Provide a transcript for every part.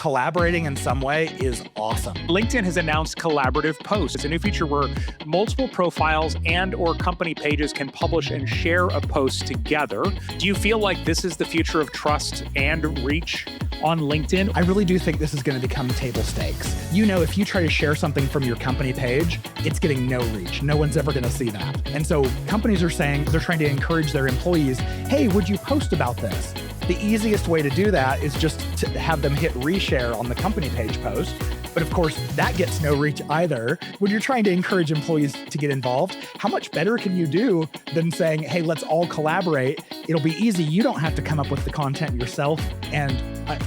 collaborating in some way is awesome. LinkedIn has announced collaborative posts. It's a new feature where multiple profiles and or company pages can publish and share a post together. Do you feel like this is the future of trust and reach on LinkedIn? I really do think this is going to become table stakes. You know, if you try to share something from your company page, it's getting no reach. No one's ever going to see that. And so companies are saying they're trying to encourage their employees, hey, would you post about this? The easiest way to do that is just to have them hit reshare on the company page post. But of course, that gets no reach either. When you're trying to encourage employees to get involved, how much better can you do than saying, hey, let's all collaborate? It'll be easy. You don't have to come up with the content yourself. And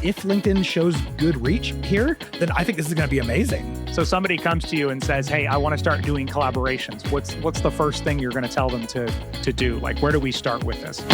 if LinkedIn shows good reach here, then I think this is going to be amazing. So somebody comes to you and says, hey, I want to start doing collaborations. What's the first thing you're going to tell them to do? Like, where do we start with this?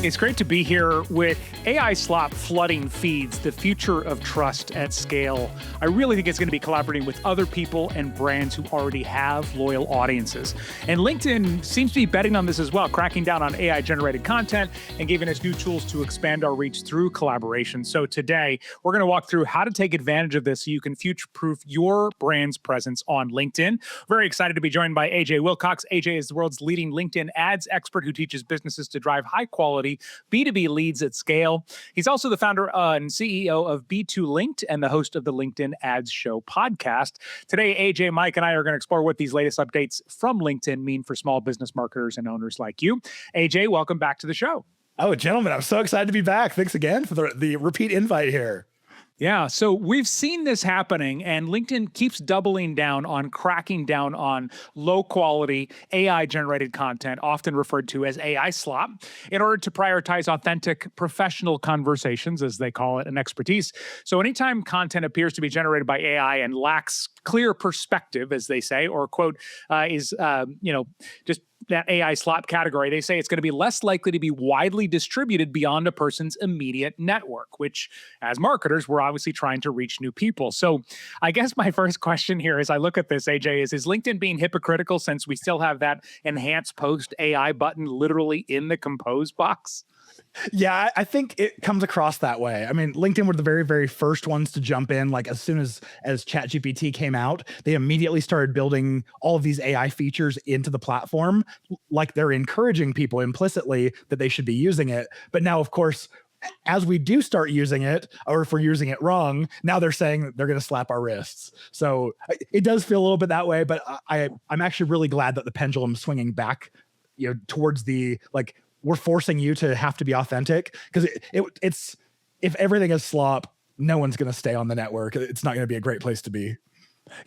It's great to be here with AI slop flooding feeds, the future of trust at scale. I really think it's going to be collaborating with other people and brands who already have loyal audiences. And LinkedIn seems to be betting on this as well, cracking down on AI-generated content and giving us new tools to expand our reach through collaboration. So today, we're going to walk through how to take advantage of this so you can future-proof your brand's presence on LinkedIn. Very excited to be joined by AJ Wilcox. AJ is the world's leading LinkedIn ads expert who teaches businesses to drive high-quality B2B leads at scale. He's also the founder and CEO of B2 Linked and the host of the LinkedIn Ads Show podcast. Today, AJ, Mike, and I are going to explore what these latest updates from LinkedIn mean for small business marketers and owners like you. AJ, welcome back to the show. Oh, gentlemen, I'm so excited to be back. Thanks again for the repeat invite here. Yeah, so we've seen this happening, and LinkedIn keeps doubling down on cracking down on low-quality AI-generated content, often referred to as AI slop, in order to prioritize authentic professional conversations, as they call it, and expertise. So anytime content appears to be generated by AI and lacks clear perspective, as they say, or quote, is just that AI slop category, they say it's going to be less likely to be widely distributed beyond a person's immediate network, which as marketers, we're obviously trying to reach new people. So I guess my first question here as I look at this, AJ, is LinkedIn being hypocritical since we still have that enhance post AI button literally in the compose box? Yeah, I think it comes across that way. I mean, LinkedIn were the very, very first ones to jump in. Like as soon as ChatGPT came out, they immediately started building all of these AI features into the platform. Like they're encouraging people implicitly that they should be using it. But now, of course, as we do start using it, or if we're using it wrong, now they're saying that they're going to slap our wrists. So it does feel a little bit that way. But I'm actually really glad that the pendulum's swinging back, towards the like, we're forcing you to have to be authentic, because it's if everything is slop, no one's going to stay on the network. It's not going to be a great place to be.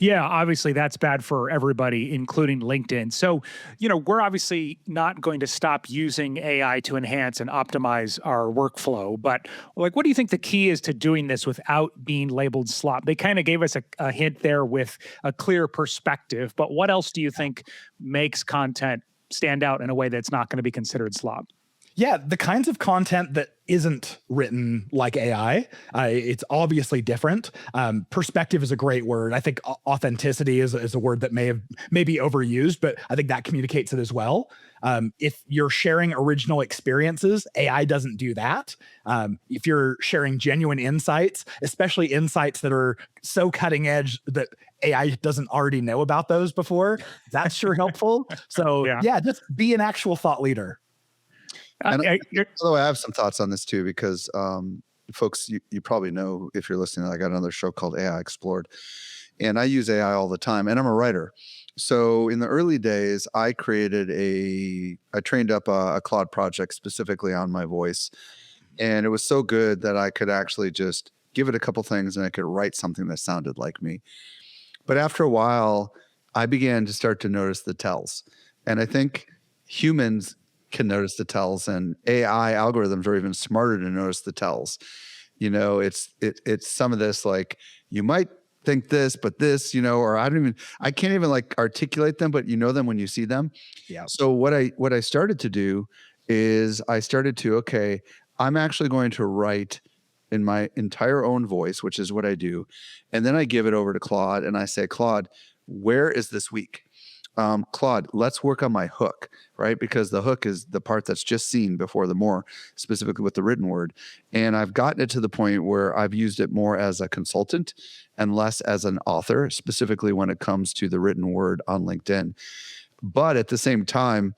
Yeah, obviously that's bad for everybody, including LinkedIn. So, we're obviously not going to stop using AI to enhance and optimize our workflow. But like, what do you think the key is to doing this without being labeled slop? They kind of gave us a hint there with a clear perspective. But what else do you think makes content stand out in a way that's not going to be considered slop? Yeah, the kinds of content that isn't written like AI, it's obviously different. Perspective is a great word. I think authenticity is a word that may be overused, but I think that communicates it as well. If you're sharing original experiences, AI doesn't do that. If you're sharing genuine insights, especially insights that are so cutting edge that AI doesn't already know about those before, that's sure helpful. So yeah, just be an actual thought leader. Although I have some thoughts on this too, because folks, you probably know, if you're listening, I got another show called AI Explored, and I use AI all the time, and I'm a writer. So in the early days, I trained up a Claude project specifically on my voice, and it was so good that I could actually just give it a couple things and I could write something that sounded like me. But after a while, I began to start to notice the tells, and I think humans can notice the tells, and AI algorithms are even smarter to notice the tells. It's some of this, like, you might think this, but this, or I can't even like articulate them, but them when you see them. Yeah. So what I started to do is okay, I'm actually going to write in my entire own voice, which is what I do. And then I give it over to Claude and I say, Claude, where is this weak? Claude, let's work on my hook, right? Because the hook is the part that's just seen before the more, specifically with the written word. And I've gotten it to the point where I've used it more as a consultant and less as an author, specifically when it comes to the written word on LinkedIn. But at the same time,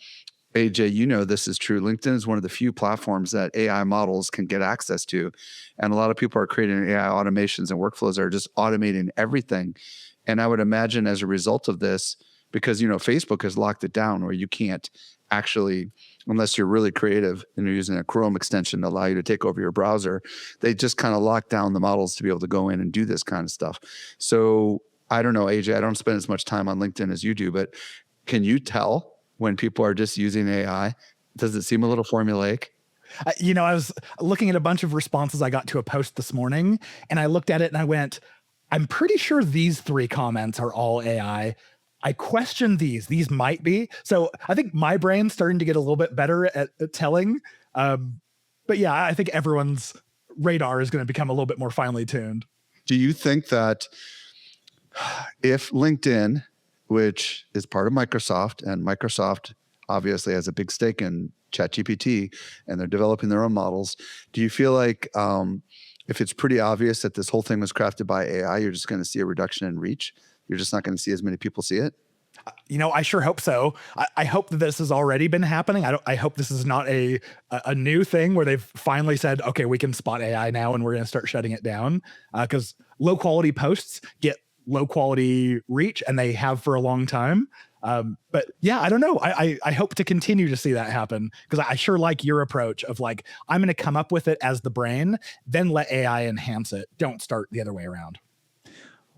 AJ, you know this is true. LinkedIn is one of the few platforms that AI models can get access to. And a lot of people are creating AI automations and workflows that are just automating everything. And I would imagine as a result of this, because, Facebook has locked it down where you can't actually, unless you're really creative and you're using a Chrome extension to allow you to take over your browser, they just kind of lock down the models to be able to go in and do this kind of stuff. So I don't know, AJ, I don't spend as much time on LinkedIn as you do, but can you tell when people are just using AI? Does it seem a little formulaic? I was looking at a bunch of responses I got to a post this morning, and I looked at it and I went, I'm pretty sure these 3 comments are all AI. I question these. These might be. So I think my brain's starting to get a little bit better at telling. But yeah, I think everyone's radar is going to become a little bit more finely tuned. Do you think that if LinkedIn, which is part of Microsoft, and Microsoft obviously has a big stake in ChatGPT, and they're developing their own models, do you feel like if it's pretty obvious that this whole thing was crafted by AI, you're just going to see a reduction in reach? You're just not going to see as many people see it? I sure hope so. I hope that this has already been happening. I hope this is not a new thing where they've finally said, okay, we can spot AI now and we're going to start shutting it down. Because low quality posts get low quality reach, and they have for a long time. But yeah, I don't know. I hope to continue to see that happen, because I sure like your approach of like, I'm going to come up with it as the brain, then let AI enhance it. Don't start the other way around.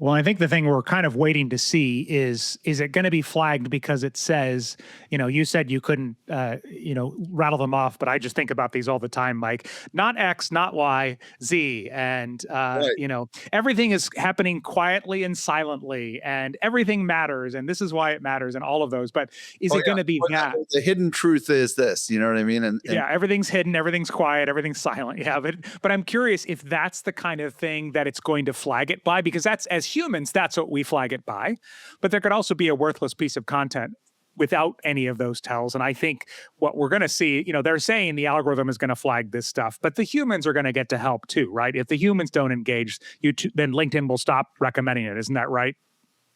Well, I think the thing we're kind of waiting to see is it going to be flagged because it says, you said you couldn't, rattle them off, but I just think about these all the time, Mike. Not X, not Y, Z. And, Right. Everything is happening quietly and silently, and everything matters. And this is why it matters, and all of those. But is it going to be that? The hidden truth is this, you know what I mean? And yeah, everything's hidden, everything's quiet, everything's silent. Yeah, but I'm curious if that's the kind of thing that it's going to flag it by, because that's, as humans, that's what we flag it by. But there could also be a worthless piece of content without any of those tells. And I think what we're going to see, they're saying the algorithm is going to flag this stuff, but the humans are going to get to help too, right? If the humans don't engage, then LinkedIn will stop recommending it. Isn't that right,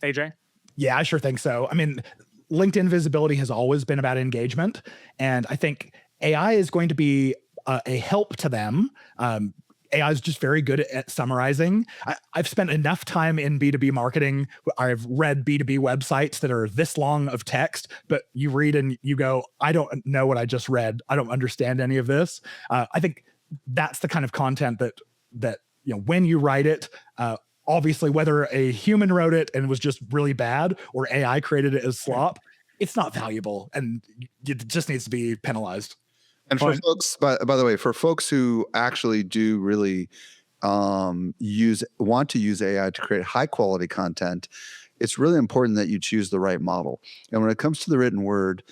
AJ? Yeah, I sure think so. I mean, LinkedIn visibility has always been about engagement, and I think AI is going to be a help to them. AI is just very good at summarizing. I've spent enough time in B2B marketing. I've read B2B websites that are this long of text, but you read and you go, I don't know what I just read. I don't understand any of this. I think that's the kind of content that when you write it, obviously whether a human wrote it and was just really bad or AI created it as slop, it's not valuable, and it just needs to be penalized. And for folks, by the way, for folks who actually do really want to use AI to create high quality content, it's really important that you choose the right model. And when it comes to the written word,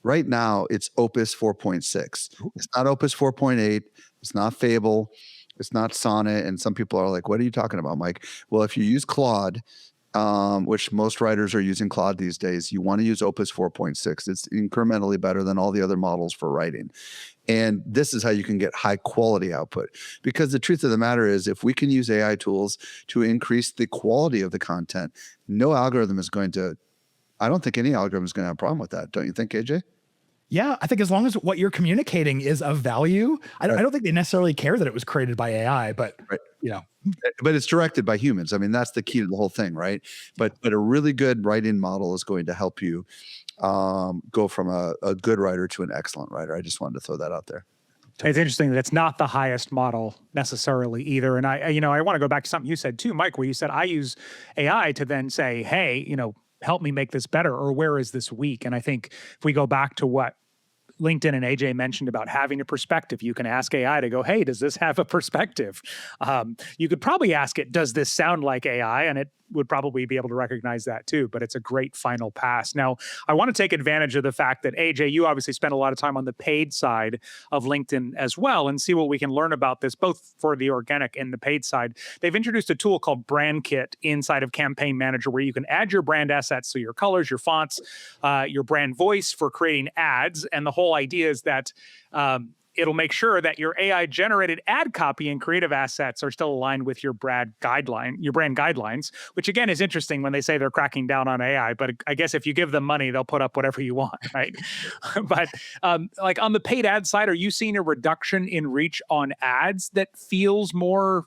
right now it's Opus 4.6. It's not Opus 4.8. It's not Fable. It's not Sonnet. And some people are like, what are you talking about, Mike? Well, if you use Claude, which most writers are using Claude these days, you want to use Opus 4.6. It's incrementally better than all the other models for writing. And this is how you can get high quality output. Because the truth of the matter is, if we can use AI tools to increase the quality of the content, no algorithm is going to, I don't think any algorithm is going to have a problem with that. Don't you think, AJ? Yeah, I think as long as what you're communicating is of value, I don't think they necessarily care that it was created by AI, but But it's directed by humans. I mean, that's the key to the whole thing, right? But a really good writing model is going to help you go from a good writer to an excellent writer. I just wanted to throw that out there. It's interesting that it's not the highest model necessarily either. And I want to go back to something you said too, Mike, where you said I use AI to then say, hey, help me make this better, or where is this weak? And I think if we go back to what LinkedIn and AJ mentioned about having a perspective, you can ask AI to go, hey, does this have a perspective? You could probably ask it, does this sound like AI? And it would probably be able to recognize that too, but it's a great final pass. Now, I want to take advantage of the fact that AJ, you obviously spent a lot of time on the paid side of LinkedIn as well, and see what we can learn about this, both for the organic and the paid side. They've introduced a tool called Brand Kit inside of Campaign Manager, where you can add your brand assets, so your colors, your fonts, your brand voice for creating ads. And the whole idea is that it'll make sure that your AI generated ad copy and creative assets are still aligned with your brand guidelines, which again is interesting when they say they're cracking down on AI, but I guess if you give them money, they'll put up whatever you want, right? But like on the paid ad side, are you seeing a reduction in reach on ads that feels more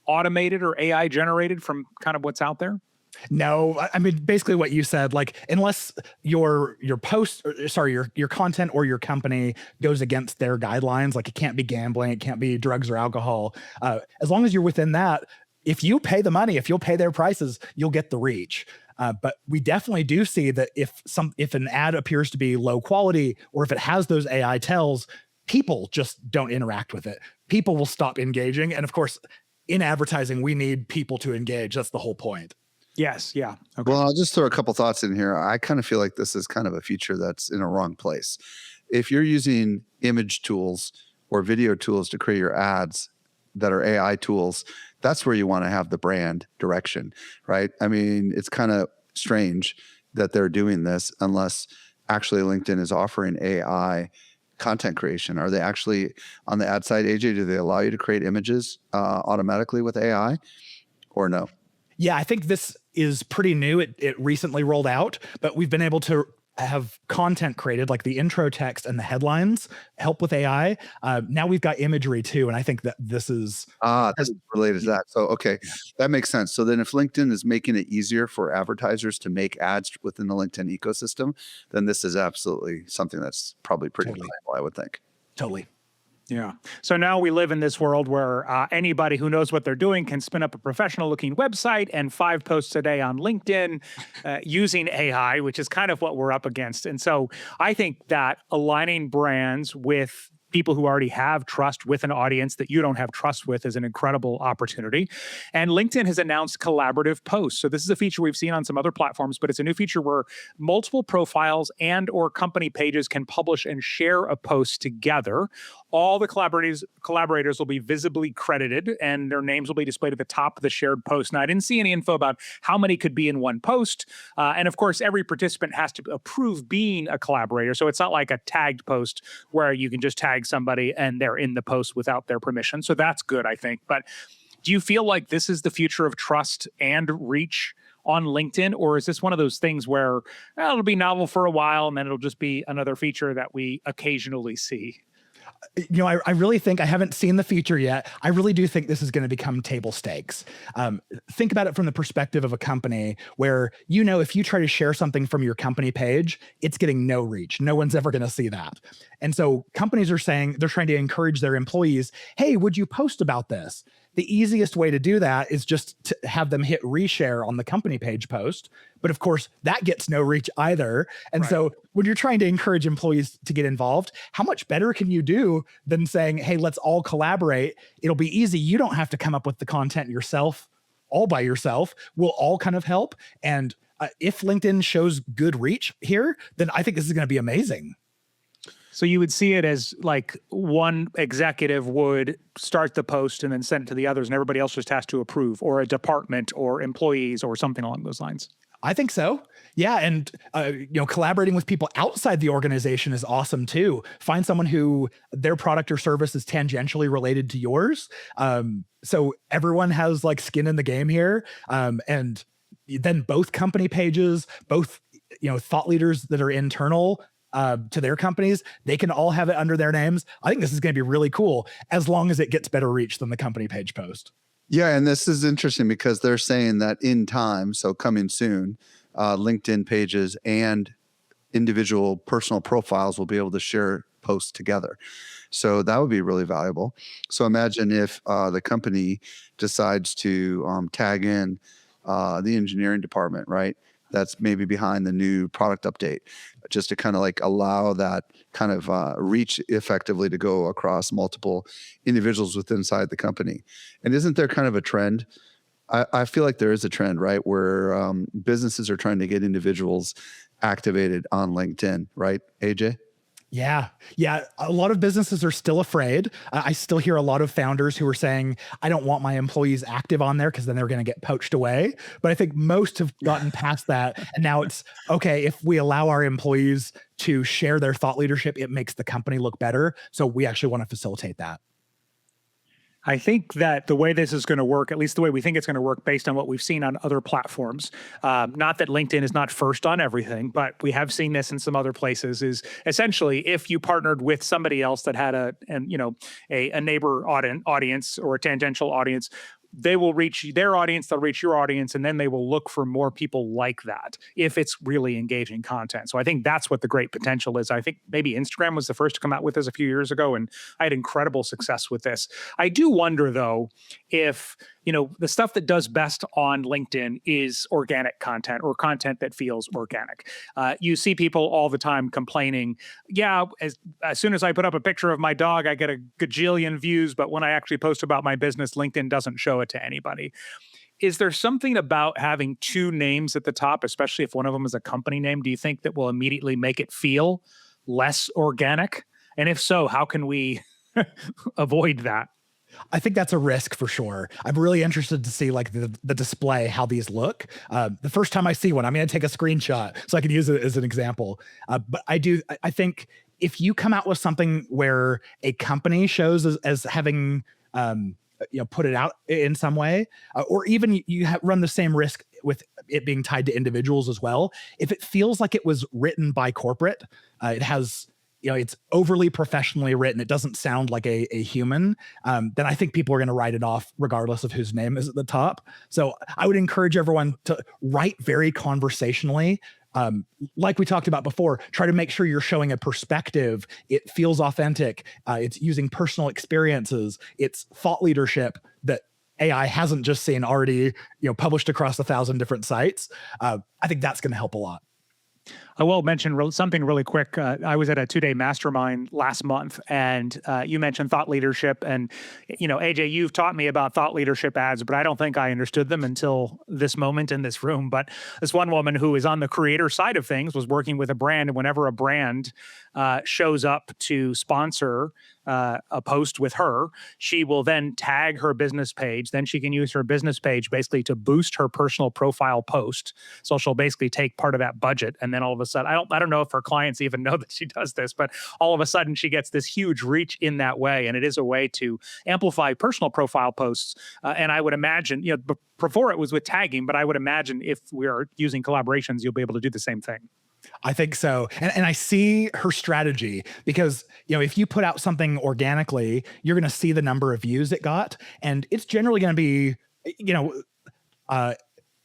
automated or AI generated from kind of what's out there? No, I mean, basically what you said, like, unless your post, your content or your company goes against their guidelines, like it can't be gambling, it can't be drugs or alcohol. As long as you're within that, if you pay the money, if you'll pay their prices, you'll get the reach. But we definitely do see that if an ad appears to be low quality, or if it has those AI tells, people just don't interact with it. People will stop engaging. And of course, in advertising, we need people to engage. That's the whole point. Yes. Yeah. Okay. Well, I'll just throw a couple thoughts in here. I kind of feel like this is kind of a feature that's in a wrong place. If you're using image tools or video tools to create your ads that are AI tools, that's where you want to have the brand direction, right? I mean, it's kind of strange that they're doing this unless actually LinkedIn is offering AI content creation. Are they actually on the ad side, AJ, do they allow you to create images automatically with AI or no? Yeah, I think this is pretty new. It recently rolled out, but we've been able to have content created, like the intro text and the headlines, help with AI. Now we've got imagery too, and I think that this is related to that. So okay, that makes sense. So then, if LinkedIn is making it easier for advertisers to make ads within the LinkedIn ecosystem, then this is absolutely something that's probably pretty valuable, I would think. Totally. Yeah. So now we live in this world where anybody who knows what they're doing can spin up a professional looking website and 5 posts a day on LinkedIn using AI, which is kind of what we're up against. And so I think that aligning brands with people who already have trust with an audience that you don't have trust with is an incredible opportunity. And LinkedIn has announced collaborative posts. So this is a feature we've seen on some other platforms, but it's a new feature where multiple profiles and or company pages can publish and share a post together. All the collaborators will be visibly credited and their names will be displayed at the top of the shared post. Now, I didn't see any info about how many could be in one post. And of course, every participant has to approve being a collaborator. So it's not like a tagged post where you can just tag somebody and they're in the post without their permission. So that's good, I think. But do you feel like this is the future of trust and reach on LinkedIn? Or is this one of those things where it'll be novel for a while and then it'll just be another feature that we occasionally see? You know, I really think, I haven't seen the feature yet. I really do think this is going to become table stakes. Think about it from the perspective of a company where, you know, if you try to share something from your company page, it's getting no reach. No one's ever going to see that. And so companies are saying, they're trying to encourage their employees, hey, would you post about this? The easiest way to do that is just to have them hit reshare on the company page post. But of course, that gets no reach either. And so when you're trying to encourage employees to get involved, how much better can you do than saying, hey, let's all collaborate? It'll be easy. You don't have to come up with the content yourself, all by yourself. We'll all kind of help. And if LinkedIn shows good reach here, then I think this is going to be amazing. So you would see it as like one executive would start the post and then send it to the others and everybody else just has to approve, or a department or employees or something along those lines. I think so. Yeah. And, you know, collaborating with people outside the organization is awesome too. Find someone who their product or service is tangentially related to yours. So everyone has like skin in the game here. And then both company pages, both, you know, thought leaders that are internal to their companies, they can all have it under their names. I think this is going to be really cool as long as it gets better reach than the company page post. Yeah, and this is interesting because they're saying that in time, so coming soon, LinkedIn pages and individual personal profiles will be able to share posts together. So that would be really valuable. So imagine if the company decides to tag in the engineering department, right? That's maybe behind the new product update, just to kind of like allow that kind of reach effectively to go across multiple individuals within inside the company. And isn't there kind of a trend I feel like there is a trend, right, where businesses are trying to get individuals activated on LinkedIn, right, AJ? Yeah. Yeah. A lot of businesses are still afraid. I still hear a lot of founders who are saying, I don't want my employees active on there because then they're going to get poached away. But I think most have gotten past that. And now it's okay, if we allow our employees to share their thought leadership, it makes the company look better. So we actually want to facilitate that. I think that the way this is going to work, at least the way we think it's going to work based on what we've seen on other platforms, not that LinkedIn is not first on everything, but we have seen this in some other places, is essentially if you partnered with somebody else that had a neighbor audience or a tangential audience, they will reach their audience, they'll reach your audience, and then they will look for more people like that if it's really engaging content. So I think that's what the great potential is. I think maybe Instagram was the first to come out with this a few years ago, and I had incredible success with this. I do wonder, though, if the stuff that does best on LinkedIn is organic content or content that feels organic. You see people all the time complaining, yeah, as soon as I put up a picture of my dog, I get a gajillion views, but when I actually post about my business, LinkedIn doesn't show it to anybody. Is there something about having two names at the top, especially if one of them is a company name, do you think that will immediately make it feel less organic? And if so, how can we avoid that? I think that's a risk for sure. I'm really interested to see like the display, how these look. The first time I see one, I'm going to take a screenshot so I can use it as an example. But I think if you come out with something where a company shows as having, put it out in some way, or even you run the same risk with it being tied to individuals as well. If it feels like it was written by corporate, it has, it's overly professionally written, it doesn't sound like a human, then I think people are going to write it off regardless of whose name is at the top. So I would encourage everyone to write very conversationally. Like we talked about before, try to make sure you're showing a perspective. It feels authentic. It's using personal experiences. It's thought leadership that AI hasn't just seen already, published across 1,000 different sites. I think that's going to help a lot. I will mention something really quick. I was at a 2-day mastermind last month, and you mentioned thought leadership. And, AJ, you've taught me about thought leadership ads, but I don't think I understood them until this moment in this room. But this one woman who is on the creator side of things was working with a brand, and whenever a brand shows up to sponsor a post with her, she will then tag her business page. Then she can use her business page basically to boost her personal profile post. So she'll basically take part of that budget, and then all of a sudden, I don't know if her clients even know that she does this, but all of a sudden she gets this huge reach in that way, and it is a way to amplify personal profile posts. And I would imagine, before it was with tagging, but I would imagine if we are using collaborations, you'll be able to do the same thing. I think so. And I see her strategy because, if you put out something organically, you're going to see the number of views it got. And it's generally going to be,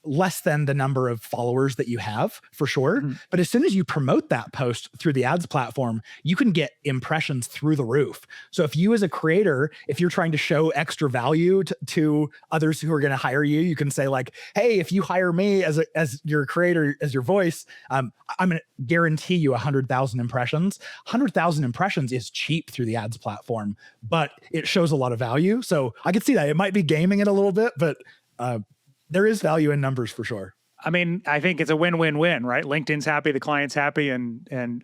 less than the number of followers that you have, for sure. Mm-hmm. But as soon as you promote that post through the ads platform, you can get impressions through the roof. So if you as a creator, if you're trying to show extra value to others who are going to hire you, you can say like, hey, if you hire me as your creator, as your voice, I'm going to guarantee you 100,000 impressions. 100,000 impressions is cheap through the ads platform, but it shows a lot of value. So I could see that. It might be gaming it a little bit, but there is value in numbers for sure. I mean, I think it's a win-win-win, right? LinkedIn's happy, the client's happy, and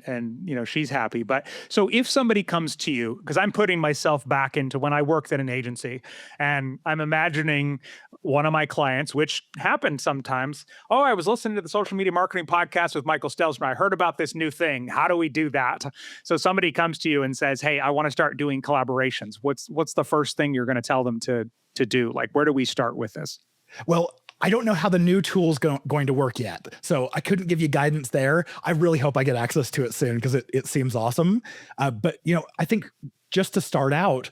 she's happy. But so if somebody comes to you, because I'm putting myself back into when I worked at an agency, and I'm imagining one of my clients, which happened sometimes. Oh, I was listening to the social media marketing podcast with Michael Stelzner. I heard about this new thing. How do we do that? So somebody comes to you and says, hey, I want to start doing collaborations. What's the first thing you're going to tell them to do? Like, where do we start with this? Well, I don't know how the new tool's going to work yet, so I couldn't give you guidance there. I really hope I get access to it soon because it seems awesome. But I think just to start out,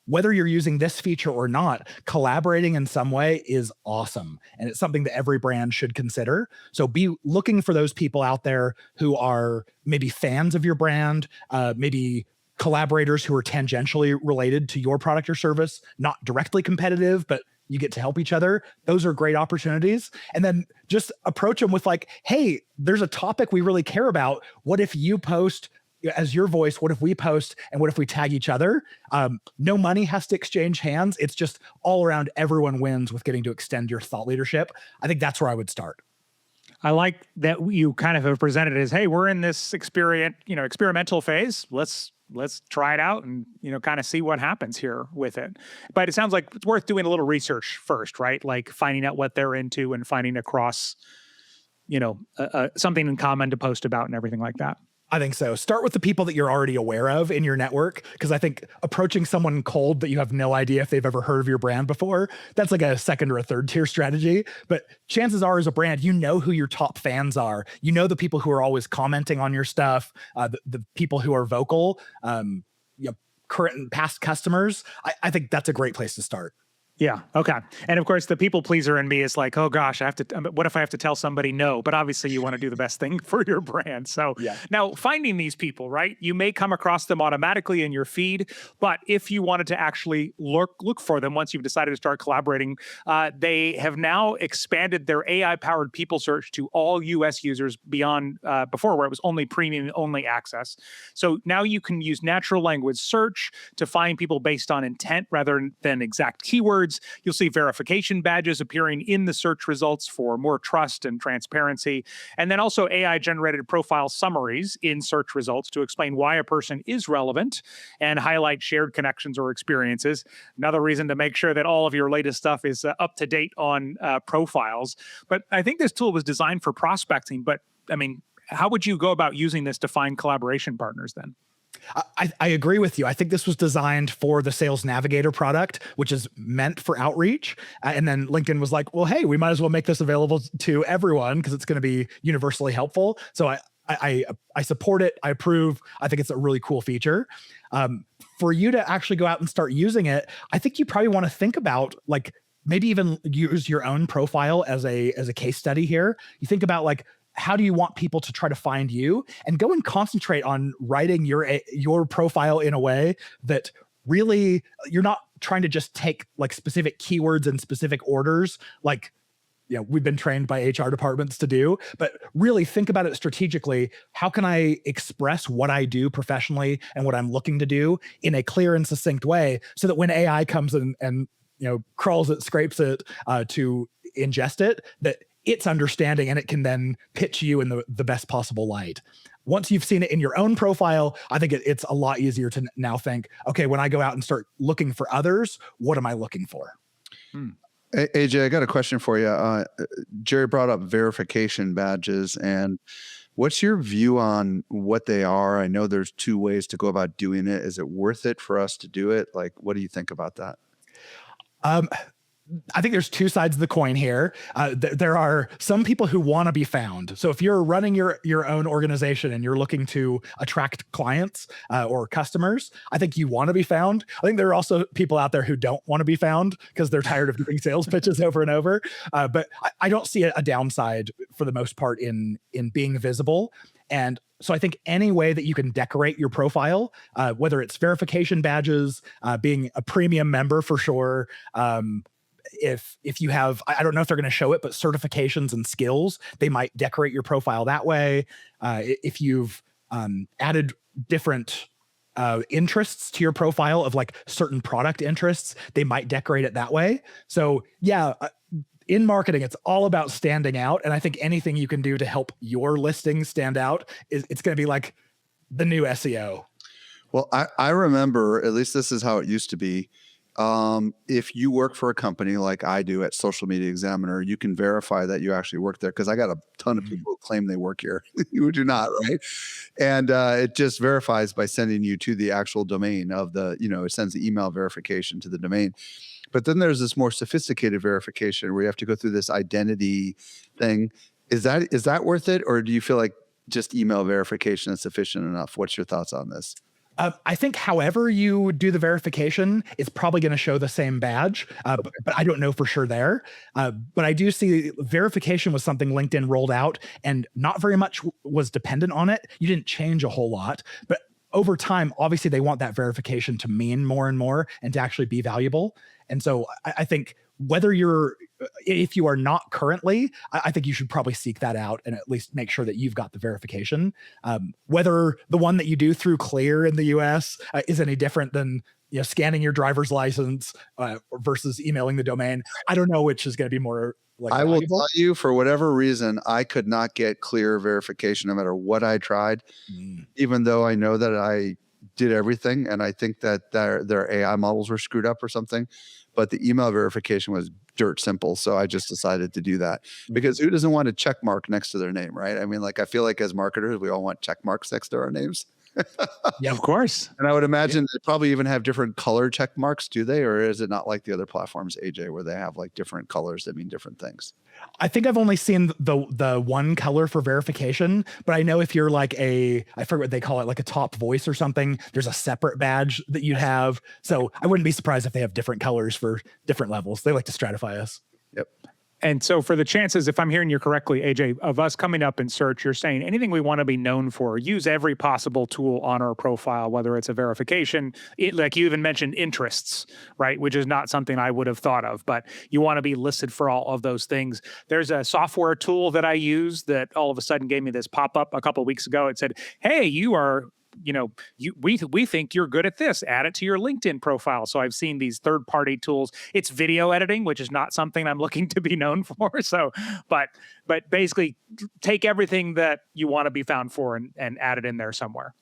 whether you're using this feature or not, collaborating in some way is awesome, and it's something that every brand should consider. So be looking for those people out there who are maybe fans of your brand, maybe collaborators who are tangentially related to your product or service, not directly competitive, but you get to help each other. Those are great opportunities. And then just approach them with like, hey, there's a topic we really care about. What if you post as your voice, what if we post and what if we tag each other? No money has to exchange hands. It's just all around everyone wins with getting to extend your thought leadership. I think that's where I would start. I like that you kind of have presented it as, hey, we're in this experimental phase. Let's try it out and, kind of see what happens here with it. But it sounds like it's worth doing a little research first, right? Like finding out what they're into and finding across, something in common to post about and everything like that. I think so. Start with the people that you're already aware of in your network, because I think approaching someone cold that you have no idea if they've ever heard of your brand before, that's like a second or a third tier strategy. But chances are, as a brand, you know who your top fans are. You know the people who are always commenting on your stuff, the people who are vocal, current and past customers. I think that's a great place to start. Yeah. Okay. And of course, the people pleaser in me is like, oh gosh, what if I have to tell somebody no? But obviously you want to do the best thing for your brand. So Now finding these people, right? You may come across them automatically in your feed, but if you wanted to actually look for them once you've decided to start collaborating, they have now expanded their AI-powered people search to all US users beyond before, where it was only premium only access. So now you can use natural language search to find people based on intent rather than exact keywords. You'll see verification badges appearing in the search results for more trust and transparency. And then also AI-generated profile summaries in search results to explain why a person is relevant and highlight shared connections or experiences. Another reason to make sure that all of your latest stuff is up to date on profiles. But I think this tool was designed for prospecting. But I mean, how would you go about using this to find collaboration partners then? I agree with you. I think this was designed for the Sales Navigator product, which is meant for outreach. And then LinkedIn was like, well, hey, we might as well make this available to everyone because it's going to be universally helpful. So I support it. I approve. I think it's a really cool feature. For you to actually go out and start using it, I think you probably want to think about like maybe even use your own profile as a case study here. You think about like, how do you want people to try to find you, and go and concentrate on writing your profile in a way that really you're not trying to just take like specific keywords and specific orders like we've been trained by HR departments to do, but really think about it strategically. How can I express what I do professionally and what I'm looking to do in a clear and succinct way so that when AI comes in and crawls it, scrapes it to ingest it, that it's understanding and it can then pitch you in the best possible light. Once you've seen it in your own profile, I think it's a lot easier to now think, okay, when I go out and start looking for others, what am I looking for? AJ, I got a question for you. Jerry brought up verification badges, and what's your view on what they are? I know there's two ways to go about doing it. Is it worth it for us to do it? Like, what do you think about that? I think there's two sides of the coin here. There are some people who want to be found. So if you're running your own organization and you're looking to attract clients or customers, I think you want to be found. I think there are also people out there who don't want to be found because they're tired of doing sales pitches over and over. But I don't see a downside for the most part in being visible. And so I think any way that you can decorate your profile, whether it's verification badges, being a premium member for sure, if you have, I don't know if they're going to show it, but certifications and skills, they might decorate your profile that way. If you've added different interests to your profile of like certain product interests, they might decorate it that way. So yeah, in marketing, it's all about standing out. And I think anything you can do to help your listing stand out it's going to be like the new SEO. Well, I remember, at least this is how it used to be. If you work for a company like I do at Social Media Examiner, you can verify that you actually work there, because I got a ton of people who claim they work here. You do not, right? And it just verifies by sending you to the actual domain of the, it sends the email verification to the domain. But then there's this more sophisticated verification where you have to go through this identity thing. Is that worth it? Or do you feel like just email verification is sufficient enough? What's your thoughts on this? I think however you do the verification, it's probably going to show the same badge, but I don't know for sure there. But I do see verification was something LinkedIn rolled out, and not very much was dependent on it. You didn't change a whole lot, but over time, obviously they want that verification to mean more and more and to actually be valuable. And so I think whether you're if you are not currently, I think you should probably seek that out and at least make sure that you've got the verification. Whether the one that you do through Clear in the US is any different than scanning your driver's license versus emailing the domain, I don't know which is going to be more I will tell you, for whatever reason, I could not get Clear verification no matter what I tried, even though I know that I did everything. And I think that their AI models were screwed up or something, but the email verification was dirt simple. So I just decided to do that, because who doesn't want a check mark next to their name, right? I mean, like, I feel like as marketers, we all want check marks next to our names. Yeah, of course. And I would imagine they probably even have different color check marks, do they? Or is it not like the other platforms, AJ, where they have like different colors that mean different things? I think I've only seen the one color for verification, but I know if you're like I forget what they call it, like a top voice or something, there's a separate badge that you have. So I wouldn't be surprised if they have different colors for different levels. They like to stratify us. Yep. And so for the chances, if I'm hearing you correctly, AJ, of us coming up in search, you're saying anything we want to be known for, use every possible tool on our profile, whether it's a verification, like you even mentioned interests, right? Which is not something I would have thought of, but you want to be listed for all of those things. There's a software tool that I use that all of a sudden gave me this pop-up a couple of weeks ago. It said, hey, you are... we think you're good at this. Add it to your LinkedIn profile. So I've seen these third-party tools. It's video editing, which is not something I'm looking to be known for. So, but basically, take everything that you want to be found for and add it in there somewhere.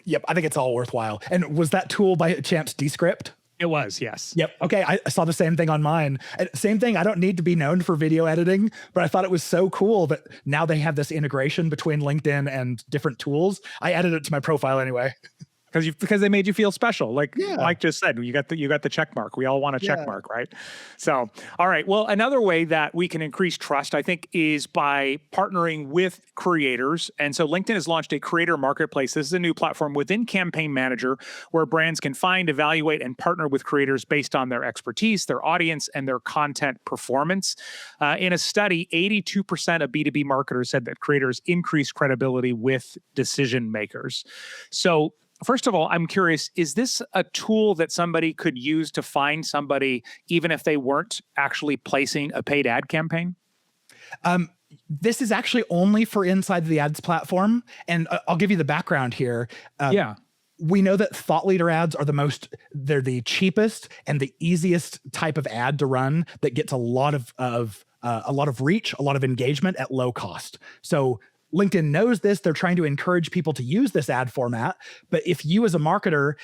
Yep, I think it's all worthwhile. And was that tool by chance Descript? It was, yes. Yep. Okay. I saw the same thing on mine. Same thing. I don't need to be known for video editing, but I thought it was so cool that now they have this integration between LinkedIn and different tools. I added it to my profile anyway. Because they made you feel special. Like Mike just said, you got the check mark. We all want a check mark, right? So, all right. Well, another way that we can increase trust, I think, is by partnering with creators. And so LinkedIn has launched a creator marketplace. This is a new platform within Campaign Manager where brands can find, evaluate, and partner with creators based on their expertise, their audience, and their content performance. In a study, 82% of B2B marketers said that creators increase credibility with decision makers. So, first of all, I'm curious, is this a tool that somebody could use to find somebody even if they weren't actually placing a paid ad campaign? This is actually only for inside the ads platform. And I'll give you the background here. We know that thought leader ads are they're the cheapest and the easiest type of ad to run that gets a lot of reach, a lot of engagement at low cost. So LinkedIn knows this. They're trying to encourage people to use this ad format. But if you as a marketer,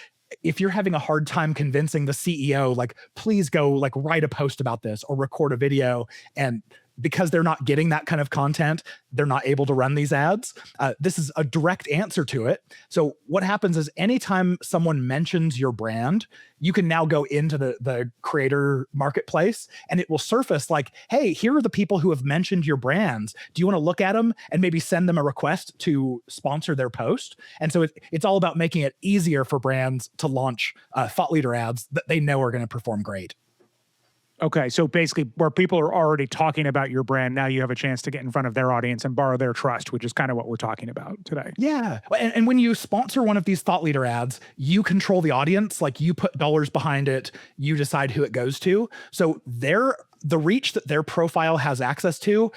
if you're having a hard time convincing the CEO, like, please go like write a post about this or record a video, and because they're not getting that kind of content, they're not able to run these ads. This is a direct answer to it. So what happens is anytime someone mentions your brand, you can now go into the creator marketplace and it will surface like, hey, here are the people who have mentioned your brands. Do you want to look at them and maybe send them a request to sponsor their post? And so it's all about making it easier for brands to launch thought leader ads that they know are going to perform great. Okay, so basically where people are already talking about your brand, now you have a chance to get in front of their audience and borrow their trust, which is kind of what we're talking about today. Yeah, and when you sponsor one of these thought leader ads, you control the audience, like you put dollars behind it, you decide who it goes to. So the reach that their profile has access to,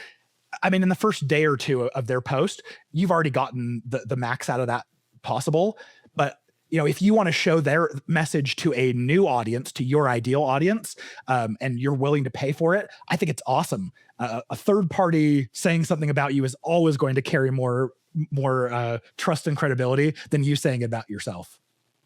I mean, in the first day or two of their post, you've already gotten the max out of that possible. But if you want to show their message to a new audience, to your ideal audience, and you're willing to pay for it, I think it's awesome. A third party saying something about you is always going to carry more trust and credibility than you saying about yourself.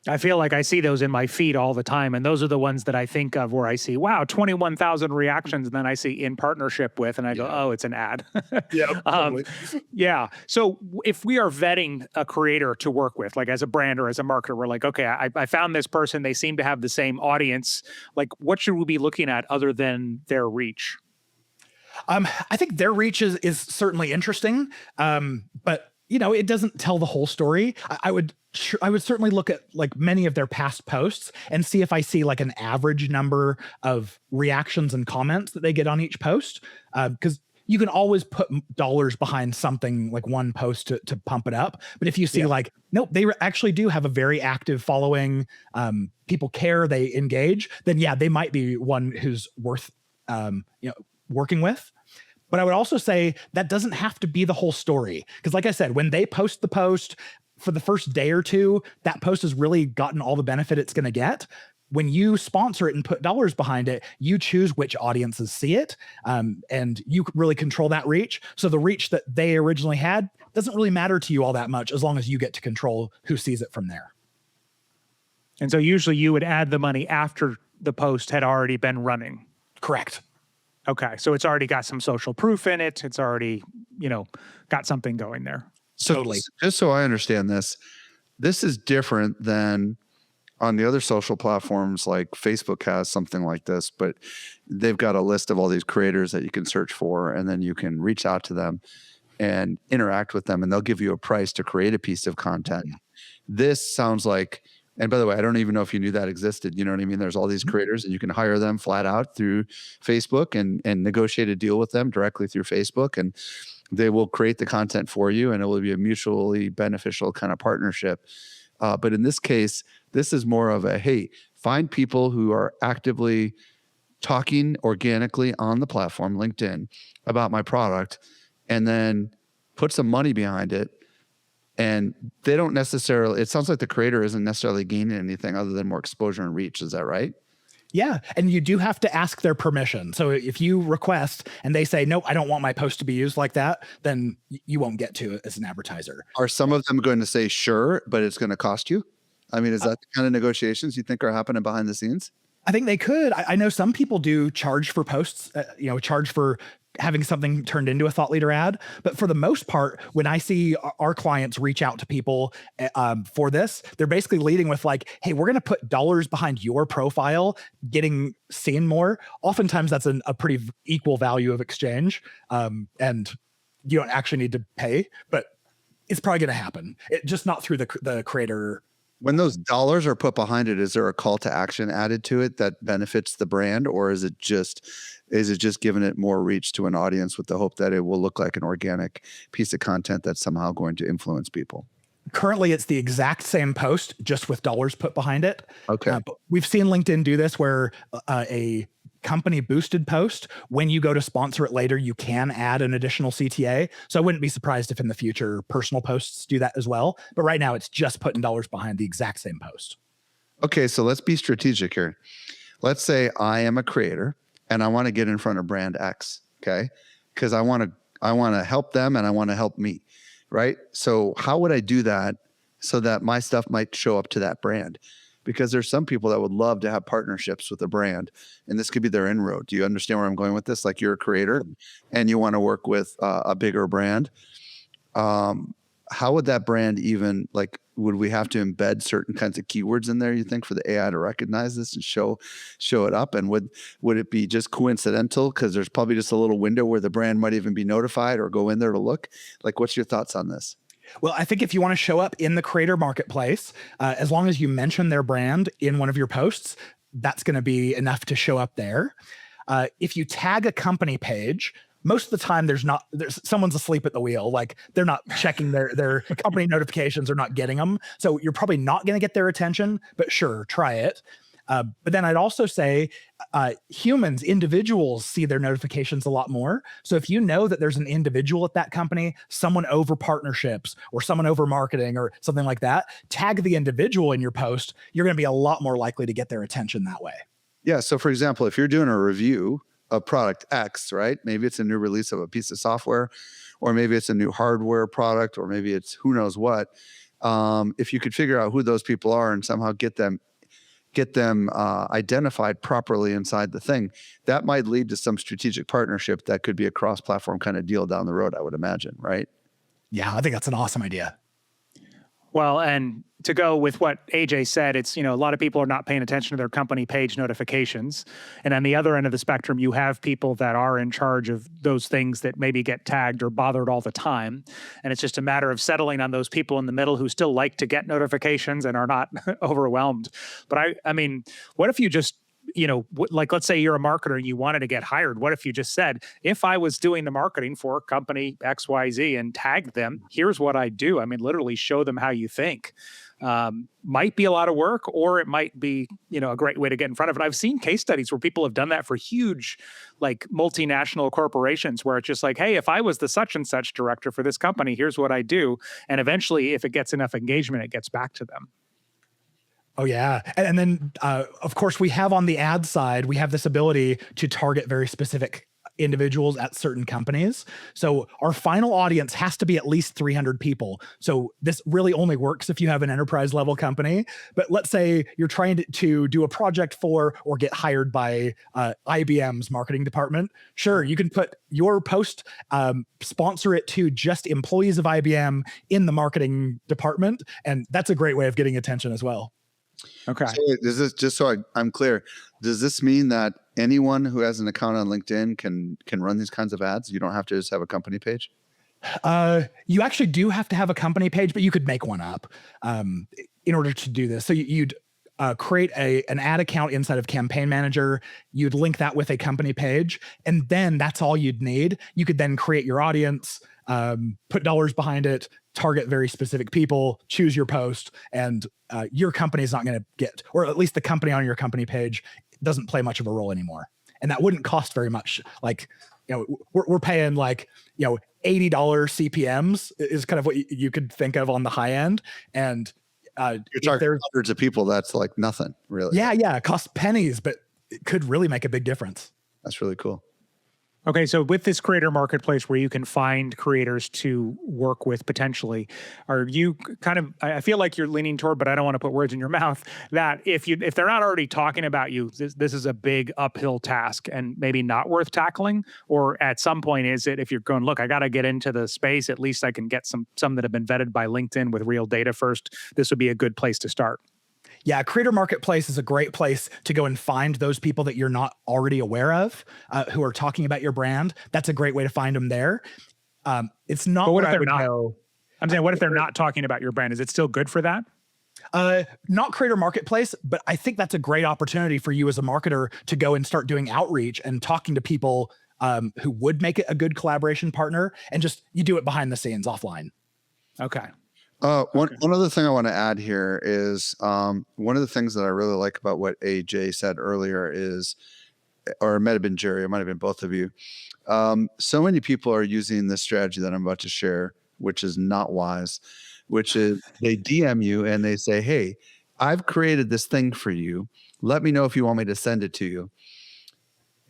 I feel like I see those in my feed all the time. And those are the ones that I think of where I see, wow, 21,000 reactions. And then I see in partnership with, and I go, oh, it's an ad. Yeah. Totally. Yeah. So if we are vetting a creator to work with, like as a brand or as a marketer, we're like, okay, I found this person. They seem to have the same audience. Like, what should we be looking at other than their reach? I think their reach is certainly interesting. But it doesn't tell the whole story. I would certainly look at like many of their past posts and see if I see like an average number of reactions and comments that they get on each post. Because you can always put dollars behind something like one post to pump it up. But if you see like, nope, they actually do have a very active following, people care, they engage, then yeah, they might be one who's worth, working with. But I would also say that doesn't have to be the whole story. Because like I said, when they post the post for the first day or two, that post has really gotten all the benefit it's going to get. When you sponsor it and put dollars behind it, you choose which audiences see it, and you really control that reach. So the reach that they originally had doesn't really matter to you all that much as long as you get to control who sees it from there. And so usually you would add the money after the post had already been running. Correct. Okay, so it's already got some social proof in it. It's already, got something going there. So Totally. Just so I understand this is different than on the other social platforms. Like Facebook has something like this, but they've got a list of all these creators that you can search for, and then you can reach out to them and interact with them, and they'll give you a price to create a piece of content. This sounds like, and by the way, I don't even know if you knew that existed. You know what I mean? There's all these creators, and you can hire them flat out through Facebook and negotiate a deal with them directly through Facebook, and they will create the content for you, and it will be a mutually beneficial kind of partnership. But in this case, this is more of a, hey, find people who are actively talking organically on the platform, LinkedIn, about my product, and then put some money behind it. And they don't necessarily, it sounds like the creator isn't necessarily gaining anything other than more exposure and reach. Is that right? Yeah. And you do have to ask their permission. So if you request and they say, no, I don't want my post to be used like that, then you won't get to it as an advertiser. Are some of them going to say, sure, but it's going to cost you? I mean, is that the kind of negotiations you think are happening behind the scenes? I think they could. I know some people do charge for posts, charge for having something turned into a thought leader ad. But for the most part, when I see our clients reach out to people for this, they're basically leading with like, hey, we're going to put dollars behind your profile, getting seen more. Oftentimes that's a pretty equal value of exchange. And you don't actually need to pay, but it's probably going to happen. Just not through the creator. When those dollars are put behind it, is there a call to action added to it that benefits the brand, or is it just giving it more reach to an audience with the hope that it will look like an organic piece of content that's somehow going to influence people? Currently, it's the exact same post, just with dollars put behind it. Okay. But we've seen LinkedIn do this where a company boosted post, when you go to sponsor it later, you can add an additional CTA. So I wouldn't be surprised if in the future personal posts do that as well. But right now it's just putting dollars behind the exact same post. Okay, so let's be strategic here. Let's say I am a creator and I want to get in front of brand X, okay? Because I want to help them and I want to help me, right? So how would I do that so that my stuff might show up to that brand? Because there's some people that would love to have partnerships with a brand, and this could be their inroad. Do you understand where I'm going with this? Like, you're a creator and you want to work with a bigger brand. How would that brand even, like, would we have to embed certain kinds of keywords in there, you think, for the AI to recognize this and show it up? And would it be just coincidental because there's probably just a little window where the brand might even be notified or go in there to look? Like, what's your thoughts on this? Well, I think if you want to show up in the creator marketplace, as long as you mention their brand in one of your posts, that's going to be enough to show up there. If you tag a company page, most of the time there's someone's asleep at the wheel. Like, they're not checking their company notifications or not getting them. So you're probably not going to get their attention, but sure, try it. But then I'd also say individuals see their notifications a lot more. So if you know that there's an individual at that company, someone over partnerships or someone over marketing or something like that, tag the individual in your post. You're going to be a lot more likely to get their attention that way. Yeah. So for example, if you're doing a review of product X, right? Maybe it's a new release of a piece of software, or maybe it's a new hardware product, or maybe it's who knows what. If you could figure out who those people are and somehow get them identified properly inside the thing, that might lead to some strategic partnership that could be a cross-platform kind of deal down the road, I would imagine, right? Yeah, I think that's an awesome idea. Well, and to go with what AJ said, it's, a lot of people are not paying attention to their company page notifications. And on the other end of the spectrum, you have people that are in charge of those things that maybe get tagged or bothered all the time. And it's just a matter of settling on those people in the middle who still like to get notifications and are not overwhelmed. But I mean, what if you just, like, let's say you're a marketer and you wanted to get hired. What if you just said, if I was doing the marketing for company XYZ and tagged them, here's what I do. I mean, literally show them how you think. might be a lot of work, or it might be, a great way to get in front of it. I've seen case studies where people have done that for huge, like multinational corporations, where it's just like, hey, if I was the such and such director for this company, here's what I do. And eventually, if it gets enough engagement, it gets back to them. Oh, yeah. And then, of course, we have on the ad side, we have this ability to target very specific individuals at certain companies. So our final audience has to be at least 300 people. So this really only works if you have an enterprise level company. But let's say you're trying to do a project for or get hired by IBM's marketing department. Sure, you can put your post, sponsor it to just employees of IBM in the marketing department. And that's a great way of getting attention as well. Okay. So is this, just so I'm clear, does this mean that anyone who has an account on LinkedIn can run these kinds of ads? You don't have to just have a company page? You actually do have to have a company page, but you could make one up in order to do this. So you'd create an ad account inside of Campaign Manager. You'd link that with a company page, and then that's all you'd need. You could then create your audience, put dollars behind it, target very specific people, choose your post, and your company is not going to get, or at least the company on your company page doesn't play much of a role anymore. And that wouldn't cost very much. Like, we're paying like, $80 CPMs is kind of what you could think of on the high end. And you're targeting hundreds of people. That's like nothing, really. Yeah. It costs pennies, but it could really make a big difference. That's really cool. Okay, so with this creator marketplace where you can find creators to work with potentially, are you kind of, I feel like you're leaning toward, but I don't want to put words in your mouth, that if they're not already talking about you, this is a big uphill task and maybe not worth tackling? Or at some point is it, if you're going, look, I got to get into the space, at least I can get some that have been vetted by LinkedIn with real data first, this would be a good place to start? Yeah, Creator Marketplace is a great place to go and find those people that you're not already aware of, who are talking about your brand. That's a great way to find them there. It's not. But what if they're not? I'm saying, what if they're not talking about your brand? Is it still good for that? Not Creator Marketplace, but I think that's a great opportunity for you as a marketer to go and start doing outreach and talking to people who would make it a good collaboration partner, and just you do it behind the scenes offline. Okay. One other thing I want to add here is one of the things that I really like about what AJ said earlier is, or it might have been Jerry, it might have been both of you. So many people are using this strategy that I'm about to share, which is not wise, which is they DM you and they say, hey, I've created this thing for you. Let me know if you want me to send it to you.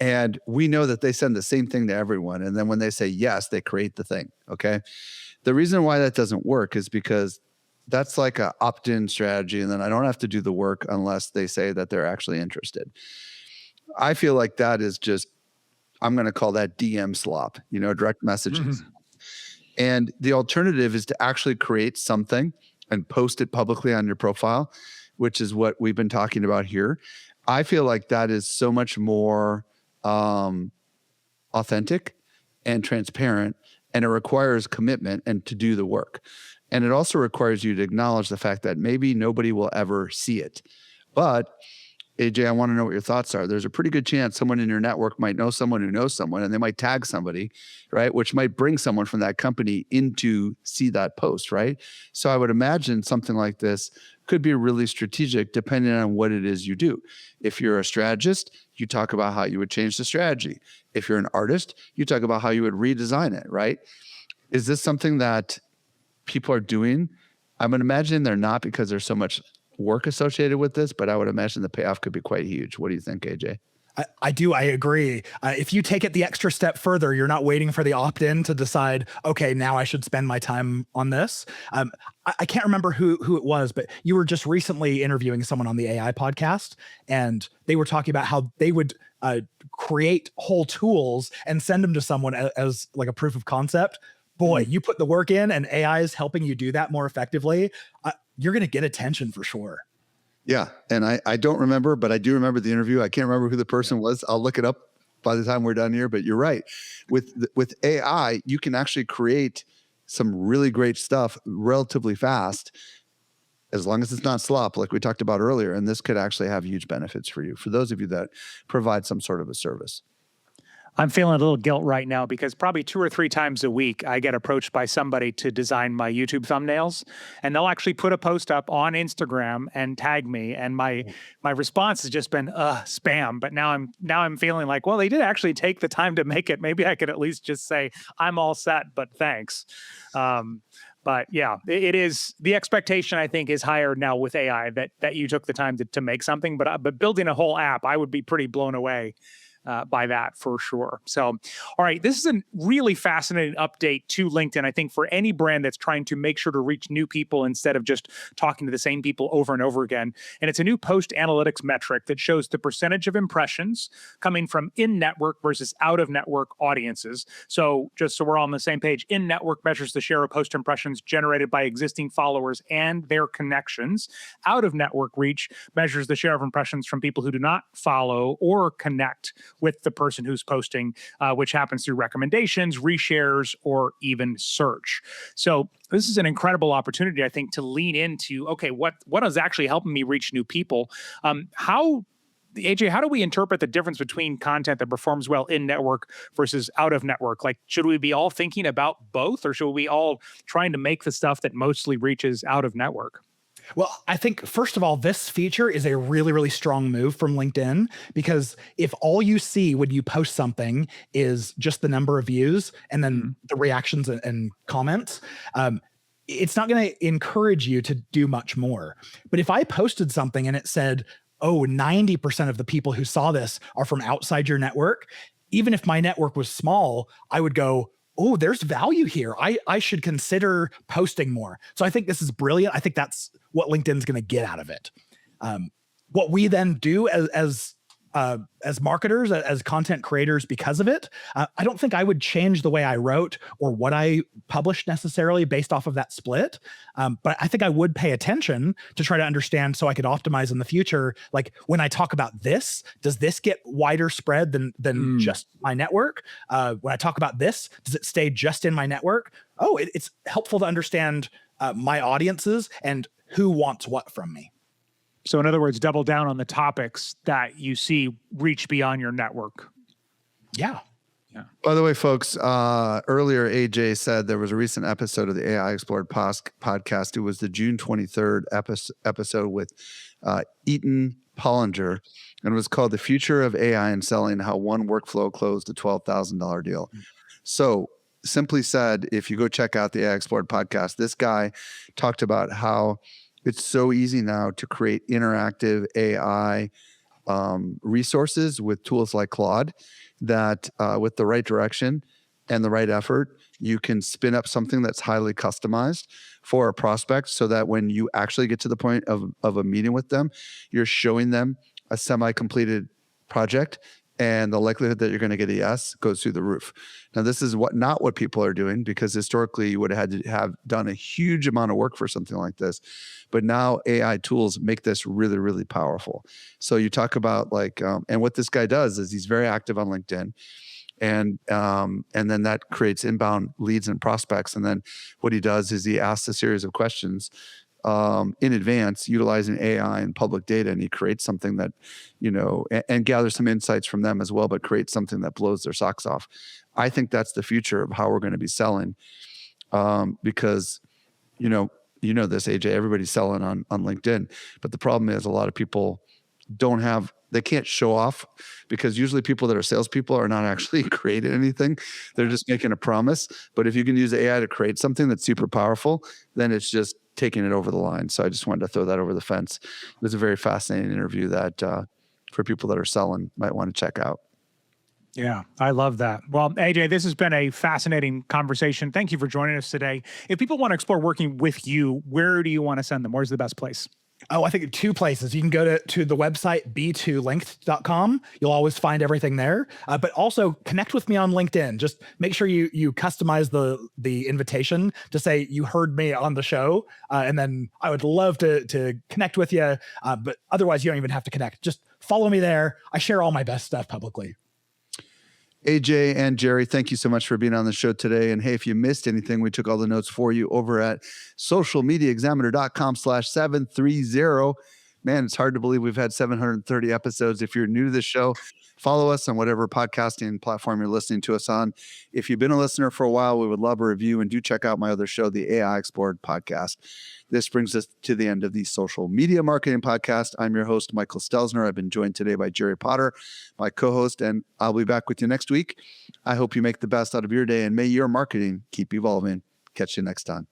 And we know that they send the same thing to everyone. And then when they say yes, they create the thing. Okay. The reason why that doesn't work is because that's like an opt-in strategy. And then I don't have to do the work unless they say that they're actually interested. I feel like that is just, I'm going to call that DM slop, direct messages. Mm-hmm. And the alternative is to actually create something and post it publicly on your profile, which is what we've been talking about here. I feel like that is so much more authentic and transparent, and it requires commitment and to do the work. And it also requires you to acknowledge the fact that maybe nobody will ever see it. But AJ, I want to know what your thoughts are. There's a pretty good chance someone in your network might know someone who knows someone, and they might tag somebody, right? Which might bring someone from that company in to see that post, right? So I would imagine something like this could be really strategic depending on what it is you do. If you're a strategist, you talk about how you would change the strategy. If you're an artist, you talk about how you would redesign it, right? Is this something that people are doing? I'm imagining they're not, because there's so much work associated with this, but I would imagine the payoff could be quite huge. What do you think, AJ? I do. I agree. If you take it the extra step further, you're not waiting for the opt-in to decide, okay, now I should spend my time on this. I can't remember who it was, but you were just recently interviewing someone on the AI podcast, and they were talking about how they would create whole tools and send them to someone as like a proof of concept. Boy, you put the work in and AI is helping you do that more effectively. You're going to get attention for sure. Yeah. And I don't remember, but I do remember the interview. I can't remember who the person was. I'll look it up by the time we're done here, but you're right. With AI, you can actually create some really great stuff relatively fast, as long as it's not slop, like we talked about earlier. And this could actually have huge benefits for you, for those of you that provide some sort of a service. I'm feeling a little guilt right now because probably 2 or 3 times a week I get approached by somebody to design my YouTube thumbnails, and they'll actually put a post up on Instagram and tag me, and my response has just been spam. But now I'm feeling like, well, they did actually take the time to make it. Maybe I could at least just say I'm all set, but thanks. But yeah, it is, the expectation I think is higher now with AI that you took the time to make something. But building a whole app, I would be pretty blown away by that for sure. So, all right, this is a really fascinating update to LinkedIn, I think, for any brand that's trying to make sure to reach new people instead of just talking to the same people over and over again. And it's a new post analytics metric that shows the percentage of impressions coming from in-network versus out-of-network audiences. So just so we're all on the same page, in-network measures the share of post impressions generated by existing followers and their connections. Out-of-network reach measures the share of impressions from people who do not follow or connect with the person who's posting, which happens through recommendations, reshares, or even search. So this is an incredible opportunity, I think, to lean into, okay, what is actually helping me reach new people? AJ, how do we interpret the difference between content that performs well in network versus out of network? Like, should we be all thinking about both, or should we all trying to make the stuff that mostly reaches out of network? Well, I think, first of all, this feature is a really, really strong move from LinkedIn, because if all you see when you post something is just the number of views and then the reactions and comments, it's not going to encourage you to do much more. But if I posted something and it said, oh, 90% of the people who saw this are from outside your network, even if my network was small, I would go, oh, there's value here. I should consider posting more. So I think this is brilliant. I think that's what LinkedIn's going to get out of it. What we then do as marketers, as content creators, because of it, I don't think I would change the way I wrote or what I published necessarily based off of that split. But I think I would pay attention to try to understand so I could optimize in the future. Like, when I talk about this, does this get wider spread than just my network? When I talk about this, does it stay just in my network? Oh, it's helpful to understand my audiences and who wants what from me. So in other words, double down on the topics that you see reach beyond your network. Yeah. By the way, folks, earlier AJ said there was a recent episode of the AI Explored podcast. It was the June 23rd episode with Eaton Pollinger, and it was called "The Future of AI and Selling: How One Workflow Closed a $12,000 Deal." So, simply said, if you go check out the AI Explored podcast, this guy talked about how it's so easy now to create interactive AI resources with tools like Claude that with the right direction and the right effort, you can spin up something that's highly customized for a prospect, so that when you actually get to the point of a meeting with them, you're showing them a semi-completed project, and the likelihood that you're going to get a yes goes through the roof. Now, this is not what people are doing, because historically you would have had to have done a huge amount of work for something like this. But now AI tools make this really, really powerful. So you talk about like, and what this guy does is he's very active on LinkedIn. And then that creates inbound leads and prospects. And then what he does is he asks a series of questions in advance, utilizing AI and public data, and he creates something that, and gathers some insights from them as well, but creates something that blows their socks off. I think that's the future of how we're going to be selling, because, this, AJ, everybody's selling on LinkedIn, but the problem is a lot of people they can't show off, because usually people that are salespeople are not actually creating anything. They're just making a promise. But if you can use AI to create something that's super powerful, then it's just taking it over the line. So I just wanted to throw that over the fence. It was a very fascinating interview that for people that are selling might want to check out. Yeah, I love that. Well, AJ, this has been a fascinating conversation. Thank you for joining us today. If people want to explore working with you, where do you want to send them? Where's the best place? Oh, I think 2 places. You can go to the website, b2linked.com. You'll always find everything there. But also connect with me on LinkedIn. Just make sure you customize the invitation to say you heard me on the show. And then I would love to connect with you. But otherwise, you don't even have to connect. Just follow me there. I share all my best stuff publicly. AJ and Jerry, thank you so much for being on the show today. And hey, if you missed anything, we took all the notes for you over at socialmediaexaminer.com/730. man, it's hard to believe we've had 730 episodes. If you're new to this show, follow us on whatever podcasting platform you're listening to us on. If you've been a listener for a while, we would love a review, and do check out my other show, the AI Explored podcast. This brings us to the end of the Social Media Marketing Podcast. I'm your host, Michael Stelzner. I've been joined today by Jerry Potter, my co-host, and I'll be back with you next week. I hope you make the best out of your day, and may your marketing keep evolving. Catch you next time.